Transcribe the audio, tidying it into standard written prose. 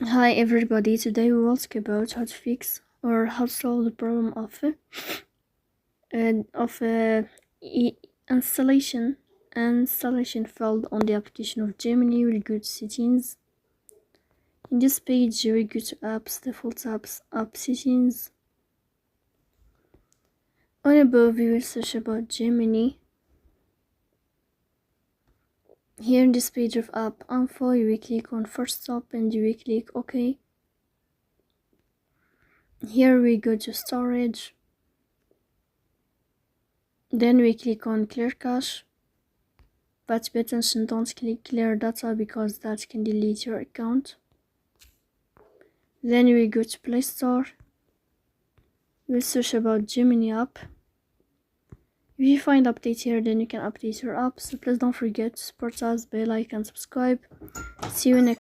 Hi everybody, today we will talk about how to fix or how to solve the problem of installation failed on the application of Gemini. We'll go to settings. In this page we go to apps, default apps, app settings. On above we will search about Gemini. Here in this page of app info, you will click on first stop and you will click OK. Here we go to storage. Then we click on clear cache. But pay attention, don't click clear data because that can delete your account. Then we go to Play Store. We'll search about Gemini app. If you find update here, then you can update your app. So please don't forget to support us by like and subscribe. See you next